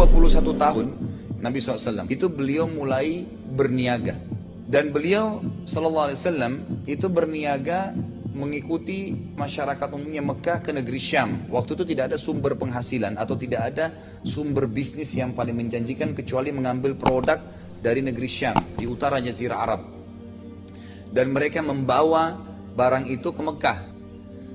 21 tahun Nabi SAW itu beliau mulai berniaga. Dan beliau SAW itu berniaga mengikuti masyarakat umumnya Mekah ke negeri Syam. Waktu itu tidak ada sumber penghasilan atau tidak ada sumber bisnis yang paling menjanjikan kecuali mengambil produk dari negeri Syam di utara Jazirah Arab. Dan mereka membawa barang itu ke Mekah.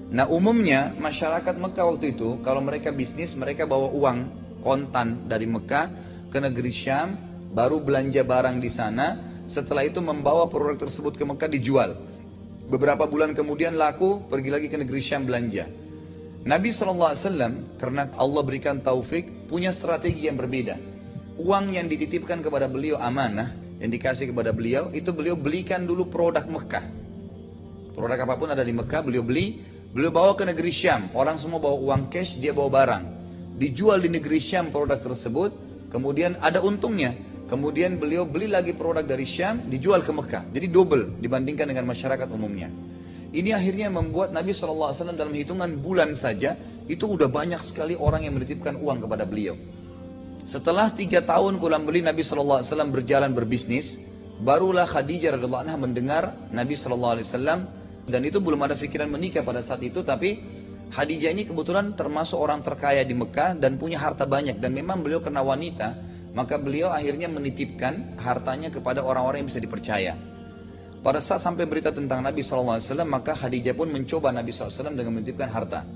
Nah umumnya masyarakat Mekah waktu itu kalau mereka bisnis mereka bawa uang kontan dari Mekah ke negeri Syam, baru belanja barang di sana, setelah itu membawa produk tersebut ke Mekah dijual. Beberapa bulan kemudian laku, pergi lagi ke negeri Syam belanja. Nabi SAW karena Allah berikan taufik punya strategi yang berbeda. Uang yang dititipkan kepada beliau amanah, yang dikasih kepada beliau, itu beliau belikan dulu produk Mekah. Produk apapun ada di Mekah beliau beli, beliau bawa ke negeri Syam. Orang semua bawa uang cash, dia bawa barang. Dijual di negeri Syam produk tersebut, kemudian ada untungnya. Kemudian beliau beli lagi produk dari Syam, dijual ke Mekah. Jadi double dibandingkan dengan masyarakat umumnya. Ini akhirnya membuat Nabi SAW dalam hitungan bulan saja, itu udah banyak sekali orang yang menitipkan uang kepada beliau. Setelah 3 tahun kurang lebih Nabi SAW berjalan berbisnis, barulah Khadijah radhiyallahu anha mendengar Nabi SAW, dan itu belum ada pikiran menikah pada saat itu, tapi Khadijah ini kebetulan termasuk orang terkaya di Mekah dan punya harta banyak, dan memang beliau karena wanita, maka beliau akhirnya menitipkan hartanya kepada orang-orang yang bisa dipercaya. Pada saat sampai berita tentang Nabi SAW, maka Khadijah pun mencoba Nabi SAW dengan menitipkan harta.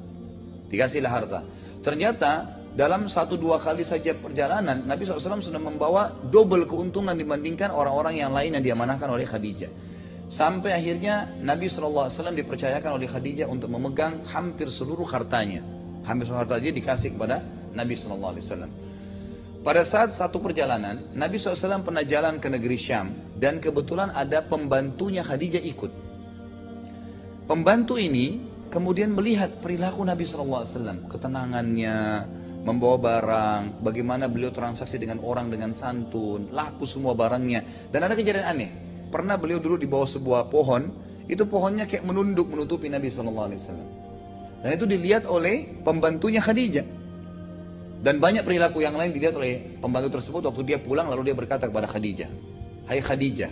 Dikasihlah harta. Ternyata dalam 1-2 kali saja perjalanan, Nabi SAW sudah membawa double keuntungan dibandingkan orang-orang yang lain yang diamanahkan oleh Khadijah. Sampai akhirnya Nabi SAW dipercayakan oleh Khadijah untuk memegang hampir seluruh hartanya. Hampir seluruh hartanya dikasih kepada Nabi SAW. Pada saat satu perjalanan, Nabi SAW pernah jalan ke negeri Syam, dan kebetulan ada pembantunya Khadijah ikut. Pembantu ini kemudian melihat perilaku Nabi SAW, ketenangannya, membawa barang, bagaimana beliau transaksi dengan orang dengan santun, laku semua barangnya. Dan ada kejadian aneh, pernah beliau dulu di bawah sebuah pohon, itu pohonnya kayak menunduk menutupi Nabi SAW. Dan itu dilihat oleh pembantunya Khadijah. Dan banyak perilaku yang lain dilihat oleh pembantu tersebut. Waktu dia pulang lalu dia berkata kepada Khadijah, "Hai Khadijah,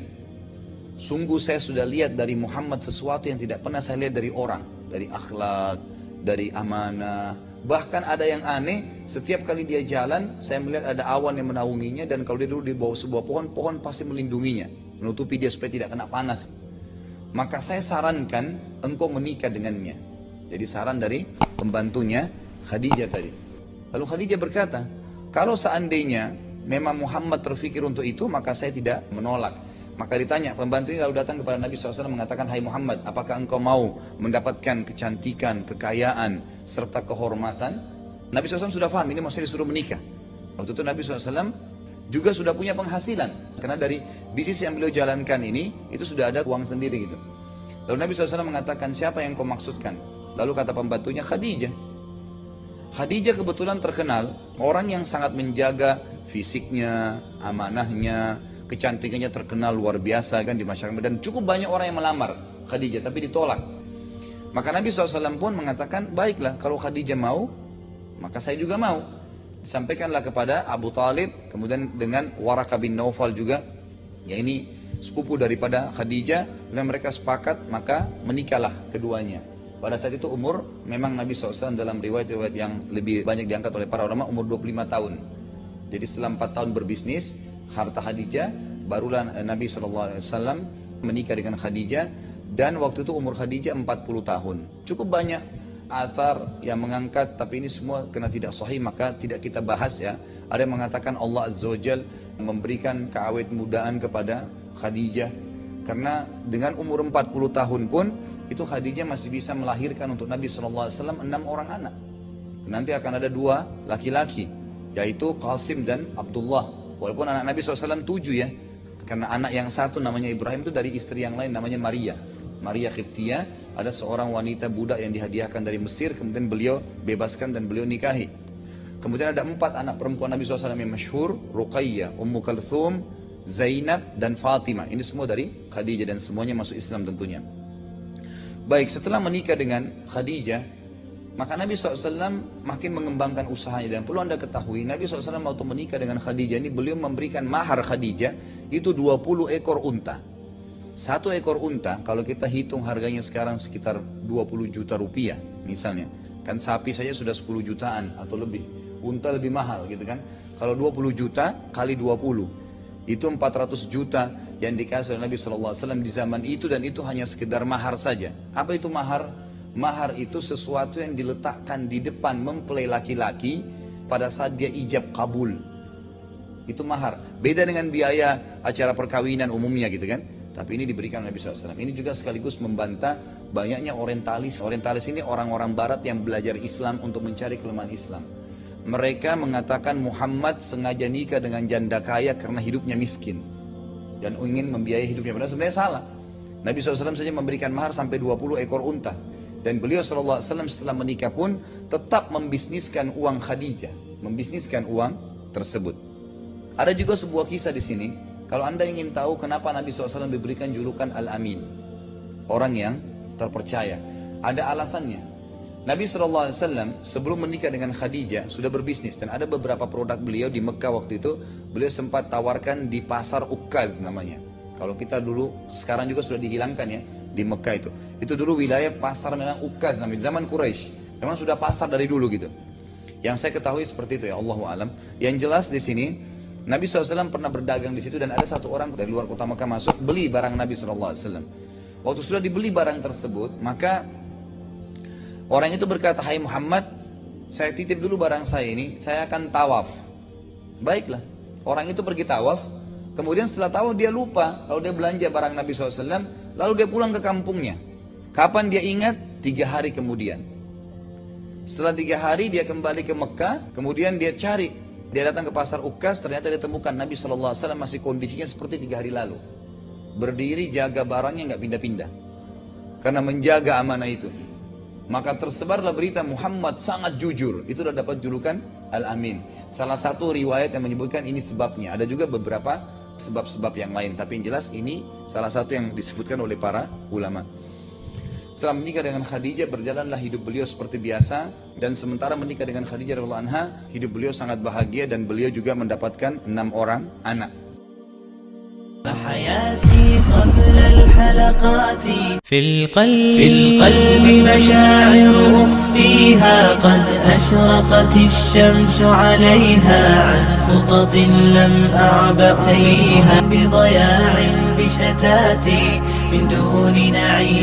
sungguh saya sudah lihat dari Muhammad sesuatu yang tidak pernah saya lihat dari orang. Dari akhlak, dari amanah. Bahkan ada yang aneh, setiap kali dia jalan, saya melihat ada awan yang menaunginya. Dan kalau dia duduk di bawah sebuah pohon, pohon pasti melindunginya, menutupi dia supaya tidak kena panas. Maka saya sarankan engkau menikah dengannya." Jadi saran dari pembantunya Khadijah tadi. Lalu Khadijah berkata, "Kalau seandainya memang Muhammad terfikir untuk itu, maka saya tidak menolak." Maka ditanya, pembantu ini lalu datang kepada Nabi SAW mengatakan, "Hai Muhammad, apakah engkau mau mendapatkan kecantikan, kekayaan, serta kehormatan?" Nabi SAW sudah paham, ini maksudnya disuruh menikah. Waktu itu Nabi SAW juga sudah punya penghasilan. Karena dari bisnis yang beliau jalankan ini, itu sudah ada uang sendiri gitu. Lalu Nabi SAW mengatakan, "Siapa yang kau maksudkan?" Lalu kata pembantunya, "Khadijah." Khadijah kebetulan terkenal orang yang sangat menjaga fisiknya, amanahnya, kecantikannya terkenal luar biasa kan di masyarakat, dan cukup banyak orang yang melamar Khadijah tapi ditolak. Maka Nabi SAW pun mengatakan, "Baiklah, kalau Khadijah mau, maka saya juga mau." Disampaikanlah kepada Abu Talib, kemudian dengan Waraqah bin Naufal juga, ya ini sepupu daripada Khadijah, dan mereka sepakat, maka menikahlah keduanya. Pada saat itu umur, memang Nabi SAW dalam riwayat-riwayat yang lebih banyak diangkat oleh para ulama, umur 25 tahun. Jadi setelah 4 tahun berbisnis, harta Khadijah, barulah Nabi SAW menikah dengan Khadijah. Dan waktu itu umur Khadijah 40 tahun. Cukup banyak athar yang mengangkat, tapi ini semua karena tidak sahih, maka tidak kita bahas ya. Ada yang mengatakan Allah Azza wa Jal memberikan keawet mudaan kepada Khadijah. Karena dengan umur 40 tahun pun, itu Khadijah masih bisa melahirkan untuk Nabi SAW 6 orang anak. Nanti akan ada 2 laki-laki, yaitu Qasim dan Abdullah. Walaupun anak Nabi SAW 7 ya, karena anak yang satu namanya Ibrahim itu dari istri yang lain namanya Maria. Maria Qibtiyah, ada seorang wanita budak yang dihadiahkan dari Mesir, kemudian beliau bebaskan dan beliau nikahi. Kemudian ada 4 anak perempuan Nabi SAW yang masyhur, Ruqayyah, Ummu Kalthum, Zainab, dan Fatimah. Ini semua dari Khadijah dan semuanya masuk Islam tentunya. Baik, setelah menikah dengan Khadijah, Maka Nabi SAW makin mengembangkan usahanya. Dan perlu anda ketahui, Nabi SAW waktu menikah dengan Khadijah ini, beliau memberikan mahar Khadijah itu 20 ekor unta. Satu ekor unta, kalau kita hitung harganya sekarang sekitar 20 juta rupiah misalnya. Kan sapi saja sudah 10 jutaan atau lebih. Unta lebih mahal gitu kan. Kalau 20 juta kali 20, itu 400 juta yang dikasih oleh Nabi SAW di zaman itu. Dan itu hanya sekedar mahar saja. Apa itu mahar? Mahar itu sesuatu yang diletakkan di depan mempelai laki-laki pada saat dia ijab kabul. Itu mahar. Beda dengan biaya acara perkawinan umumnya gitu kan. Tapi ini diberikan oleh Nabi SAW. Ini juga sekaligus membantah banyaknya orientalis. Orientalis ini orang-orang barat yang belajar Islam untuk mencari kelemahan Islam. Mereka mengatakan Muhammad sengaja nikah dengan janda kaya karena hidupnya miskin. Dan ingin membiayai hidupnya. Padahal sebenarnya salah. Nabi SAW saja memberikan mahar sampai 20 ekor unta. Dan beliau SAW setelah menikah pun tetap membisniskan uang Khadijah. Membisniskan uang tersebut. Ada juga sebuah kisah di sini. Kalau anda ingin tahu kenapa Nabi SAW diberikan julukan Al-Amin, orang yang terpercaya, ada alasannya. Nabi SAW sebelum menikah dengan Khadijah sudah berbisnis. Dan ada beberapa produk beliau di Mekah waktu itu, beliau sempat tawarkan di pasar Ukkaz namanya. Kalau kita dulu, sekarang juga sudah dihilangkan ya, di Mekah itu. Itu dulu wilayah pasar memang Ukkaz namanya, zaman Quraisy. Memang sudah pasar dari dulu gitu. Yang saya ketahui seperti itu ya, Allahu alam. Yang jelas di sini, Nabi SAW pernah berdagang di situ dan ada satu orang dari luar kota Mekah masuk beli barang Nabi SAW. Waktu sudah dibeli barang tersebut, maka orang itu berkata, "Hai Muhammad, saya titip dulu barang saya ini, saya akan tawaf." Baiklah, orang itu pergi tawaf. Kemudian setelah tawaf dia lupa kalau dia belanja barang Nabi SAW, lalu dia pulang ke kampungnya. Kapan dia ingat? 3 hari kemudian. Setelah 3 hari dia kembali ke Mekah, kemudian dia cari. Dia datang ke pasar Ukkaz, ternyata dia temukan Nabi SAW masih kondisinya seperti 3 hari lalu. Berdiri jaga barangnya nggak pindah-pindah. Karena menjaga amanah itu. Maka tersebarlah berita Muhammad sangat jujur. Itu sudah dapat julukan Al-Amin. Salah satu riwayat yang menyebutkan ini sebabnya. Ada juga beberapa sebab-sebab yang lain. Tapi yang jelas ini salah satu yang disebutkan oleh para ulama. Setelah menikah dengan Khadijah, berjalanlah hidup beliau seperti biasa. Dan sementara menikah dengan Khadijah radhiyallahu anha, hidup beliau sangat bahagia dan beliau juga mendapatkan 6 orang anak. في القلب مشاعر أخفيها قد أشرقت الشمس عليها عن خطط لم أعبأ فيها بضياع بشتات من دون نعيم